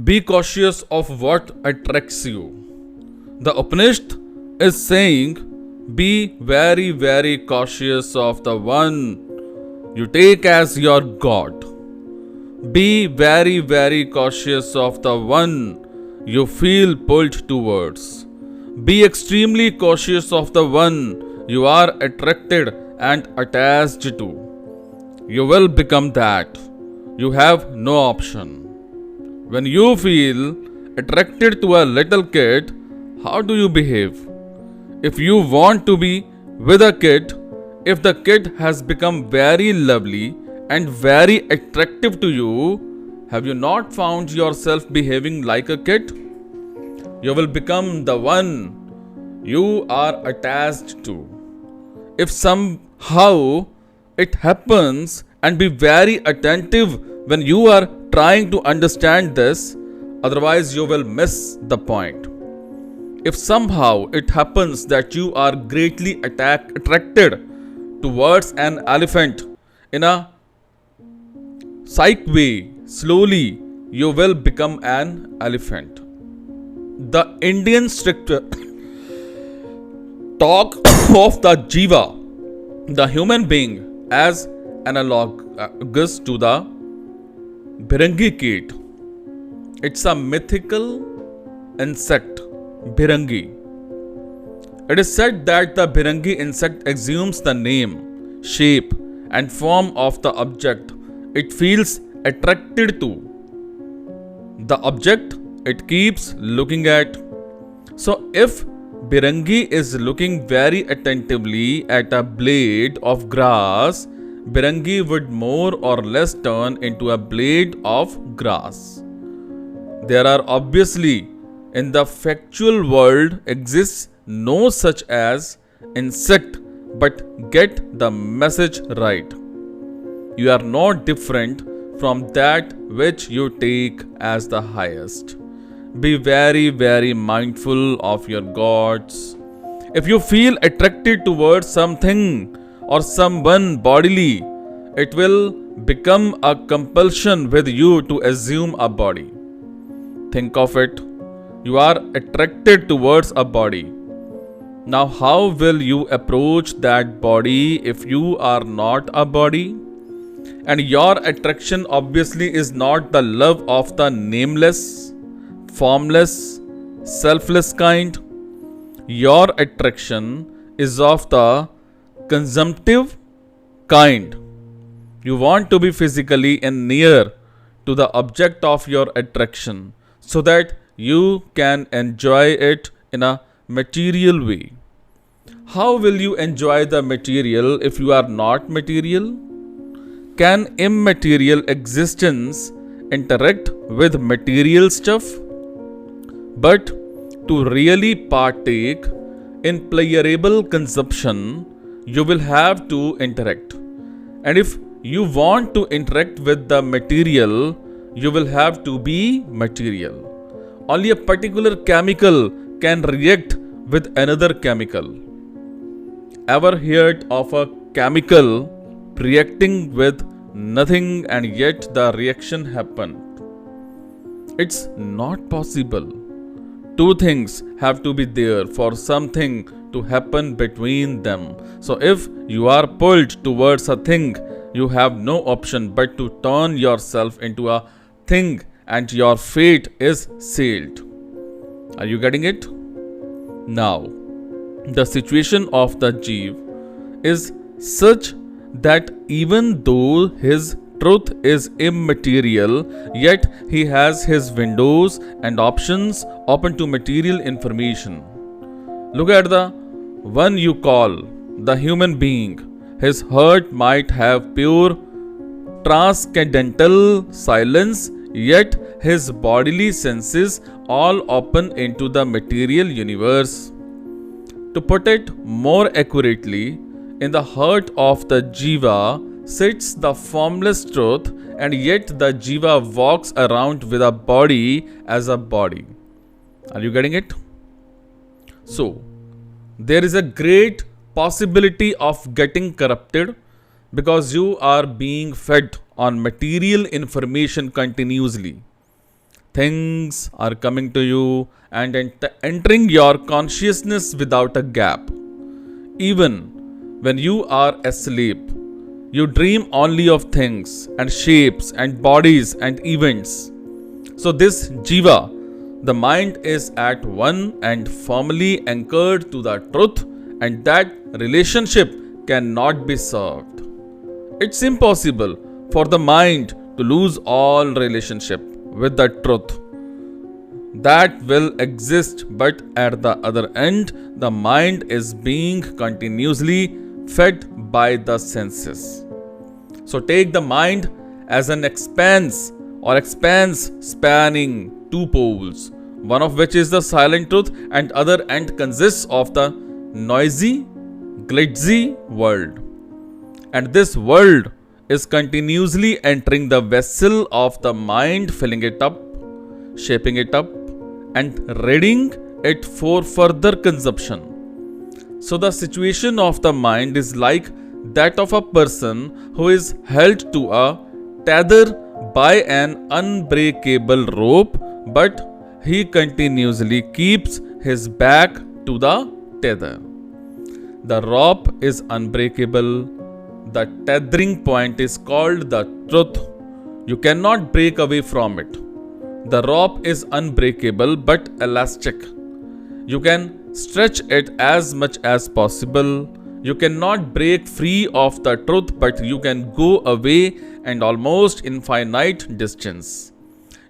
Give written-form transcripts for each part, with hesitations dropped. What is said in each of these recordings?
Be cautious of what attracts you. The Upanishad is saying, be very, very cautious of the one you take as your God. Be very, very cautious of the one you feel pulled towards. Be extremely cautious of the one you are attracted and attached to. You will become that. You have no option. When you feel attracted to a little kid, how do you behave? If you want to be with a kid, if the kid has become very lovely and very attractive to you, have you not found yourself behaving like a kid? You will become the one you are attached to. If somehow it happens, and be very attentive when you are trying to understand this, otherwise, you will miss the point. If somehow it happens that you are greatly attracted towards an elephant in a psych way, slowly you will become an elephant. The Indian scripture talk of the jiva, the human being, as analogous to the Bhirangi kit. It's a mythical insect, Bhirangi. It is said that the Bhirangi insect assumes the name, shape, and form of the object it feels attracted to. The object it keeps looking at. So, if Bhirangi is looking very attentively at a blade of grass, Bhirangi would more or less turn into a blade of grass. There are obviously in the factual world exists no such as insect, but get the message right. You are not different from that which you take as the highest. Be very, very mindful of your gods. If you feel attracted towards something or someone bodily, it will become a compulsion with you to assume a body. Think of it. You are attracted towards a body. Now, how will you approach that body if you are not a body? And your attraction obviously is not the love of the nameless, formless, selfless kind. Your attraction is of the consumptive kind. You want to be physically and near to the object of your attraction so that you can enjoy it in a material way. How will you enjoy the material if you are not material? Can immaterial existence interact with material stuff? But to really partake in pleasurable consumption, you will have to interact. And if you want to interact with the material, you will have to be material. Only a particular chemical can react with another chemical. Ever heard of a chemical reacting with nothing and yet the reaction happened? It's not possible. Two things have to be there for something to happen between them. So if you are pulled towards a thing, you have no option but to turn yourself into a thing and your fate is sealed. Are you getting it? Now, the situation of the Jeev is such that even though his truth is immaterial, yet he has his windows and options open to material information. Look at the one you call the human being. His heart might have pure transcendental silence, yet his bodily senses all open into the material universe. To put it more accurately, in the heart of the Jiva sits the formless truth, and yet the Jiva walks around with a body as a body. Are you getting it? So, there is a great possibility of getting corrupted because you are being fed on material information continuously. Things are coming to you and entering your consciousness without a gap. Even when you are asleep, you dream only of things and shapes and bodies and events. So, this Jiva, the mind is at one and firmly anchored to the truth, and that relationship cannot be served. It's impossible for the mind to lose all relationship with the truth. That will exist, but at the other end, the mind is being continuously fed by the senses. So take the mind as an expanse spanning two poles, one of which is the silent truth and other end consists of the noisy, glitzy world. And this world is continuously entering the vessel of the mind, filling it up, shaping it up, and readying it for further consumption. So the situation of the mind is like that of a person who is held to a tether by an unbreakable rope, but he continuously keeps his back to the tether. The rope is unbreakable. The tethering point is called the truth. You cannot break away from it. The rope is unbreakable but elastic. You can stretch it as much as possible. You cannot break free of the truth, but you can go away and almost infinite distance.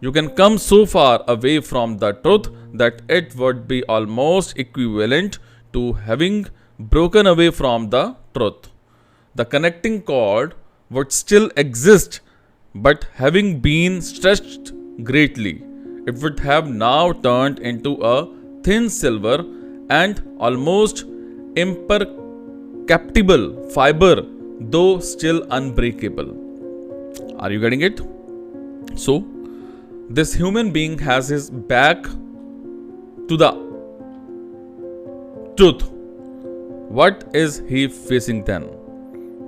You can come so far away from the truth that it would be almost equivalent to having broken away from the truth. The connecting cord would still exist, but having been stretched greatly, it would have now turned into a thin silver and almost imperceptible fiber, though still unbreakable. Are you getting it? So, this human being has his back to the truth. What is he facing then?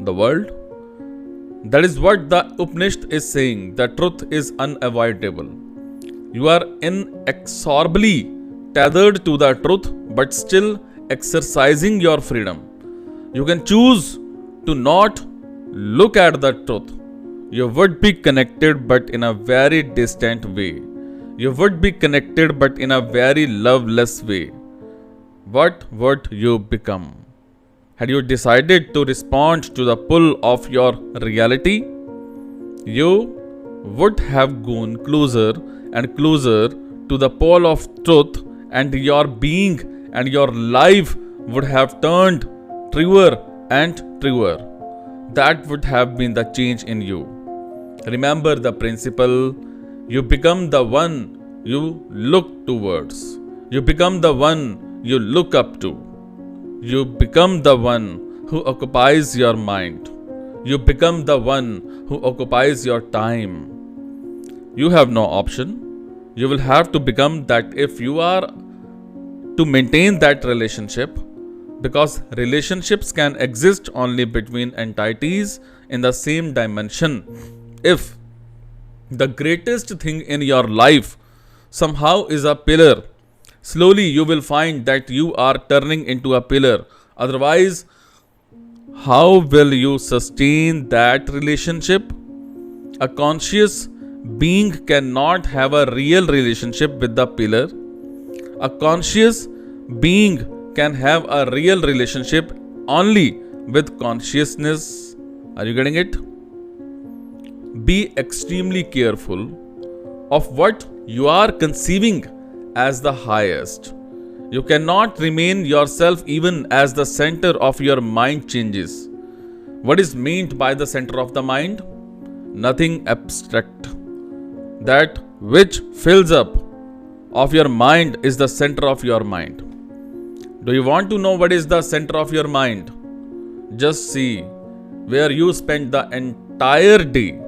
The world? That is what the Upanishad is saying. The truth is unavoidable. You are inexorably tethered to the truth, but still exercising your freedom. You can choose to not look at the truth. You would be connected, but in a very distant way. You would be connected, but in a very loveless way. What would you become? Had you decided to respond to the pull of your reality, you would have gone closer and closer to the pole of truth, and your being and your life would have turned truer and truer. That would have been the change in you. Remember the principle: you become the one you look towards. You become the one you look up to. You become the one who occupies your mind. You become the one who occupies your time. You have no option. You will have to become that if you are to maintain that relationship, because relationships can exist only between entities in the same dimension. If the greatest thing in your life somehow is a pillar, slowly you will find that you are turning into a pillar. Otherwise, how will you sustain that relationship? A conscious being cannot have a real relationship with the pillar. A conscious being can have a real relationship only with consciousness. Are you getting it? Be extremely careful of what you are conceiving as the highest. You cannot remain yourself even as the center of your mind changes. What is meant by the center of the mind? Nothing abstract. That which fills up of your mind is the center of your mind. Do you want to know what is the center of your mind? Just see where you spend the entire day.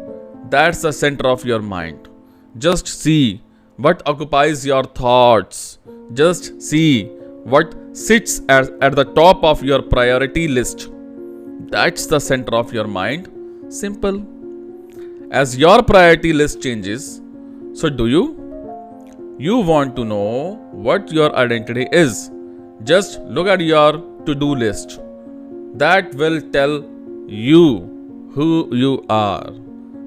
That's the center of your mind. Just see what occupies your thoughts. Just see what sits at the top of your priority list. That's the center of your mind. Simple. As your priority list changes, so do you You want to know what your identity is. Just look at your to-do list. That will tell you who you are.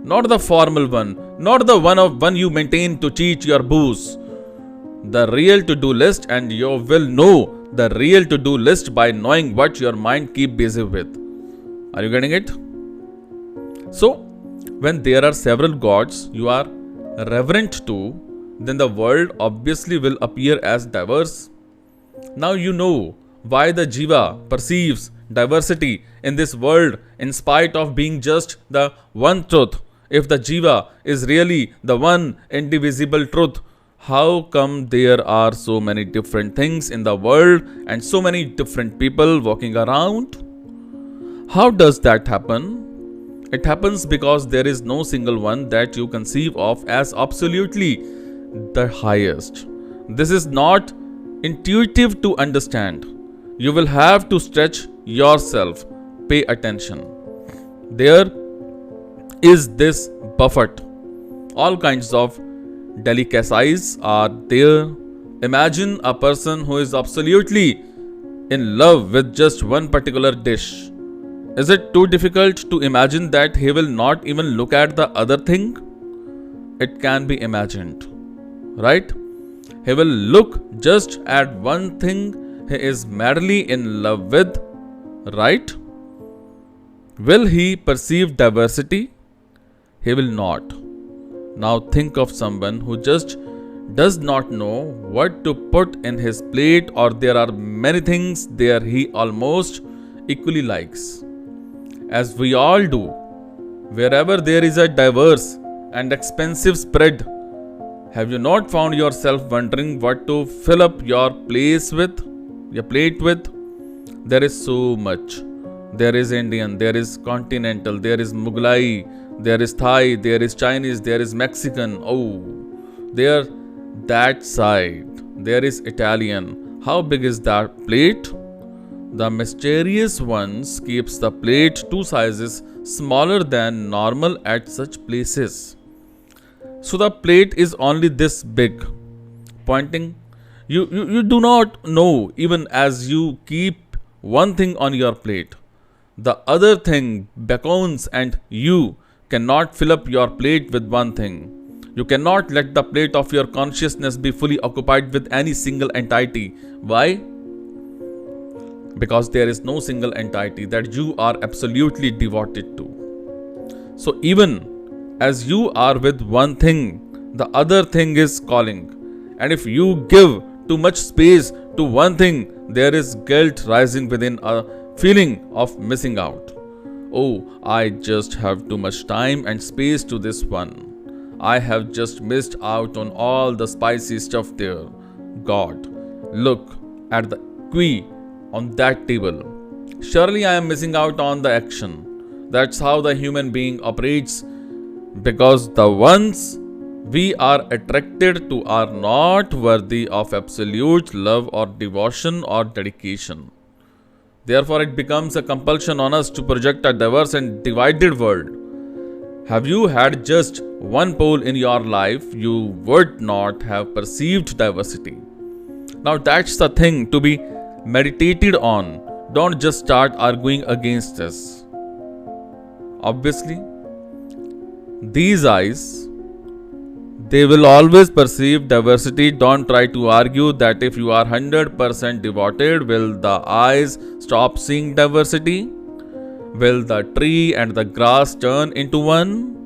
Not the formal one, not the one you maintain to cheat your boss. The real to-do list, and you will know the real to-do list by knowing what your mind keep busy with. Are you getting it? So, when there are several gods you are reverent to, then the world obviously will appear as diverse. Now you know why the Jiva perceives diversity in this world in spite of being just the one truth. If the Jiva is really the one indivisible truth, how come there are so many different things in the world and so many different people walking around? How does that happen? It happens because there is no single one that you conceive of as absolutely the highest. This is not intuitive to understand. You will have to stretch yourself. Pay attention. There is this buffet. All kinds of delicacies are there. Imagine a person who is absolutely in love with just one particular dish. Is it too difficult to imagine that he will not even look at the other thing? It can be imagined, right? He will look just at one thing he is madly in love with, right? Will he perceive diversity? He will not. Now think of someone who just does not know what to put in his plate, or there are many things there he almost equally likes. As we all do, wherever there is a diverse and expensive spread, have you not found yourself wondering what to fill up your plate with? There is so much. There is Indian, there is continental, there is Mughlai, there is Thai, there is Chinese, there is Mexican. Oh, there that side. There is Italian. How big is that plate? The mysterious ones keeps the plate 2 sizes smaller than normal at such places. So the plate is only this big. Pointing, you do not know even as you keep one thing on your plate. The other thing beckons and you cannot fill up your plate with one thing. You cannot let the plate of your consciousness be fully occupied with any single entity. Why? Because there is no single entity that you are absolutely devoted to. So even as you are with one thing, the other thing is calling. And if you give too much space to one thing, there is guilt rising within, a feeling of missing out. Oh, I just have too much time and space to this one. I have just missed out on all the spicy stuff there. God, look at the key on that table. Surely I am missing out on the action. That's how the human being operates, because the ones we are attracted to are not worthy of absolute love or devotion or dedication. Therefore, it becomes a compulsion on us to project a diverse and divided world. Have you had just one pole in your life, you would not have perceived diversity. Now that's the thing to be meditated on. Don't just start arguing against this. Obviously, these eyes, they will always perceive diversity. Don't try to argue that if you are 100% devoted, will the eyes stop seeing diversity? Will the tree and the grass turn into one?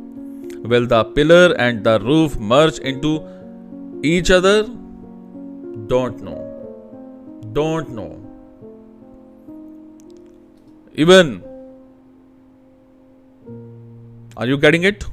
Will the pillar and the roof merge into each other? Don't know. Don't know. Even, are you getting it?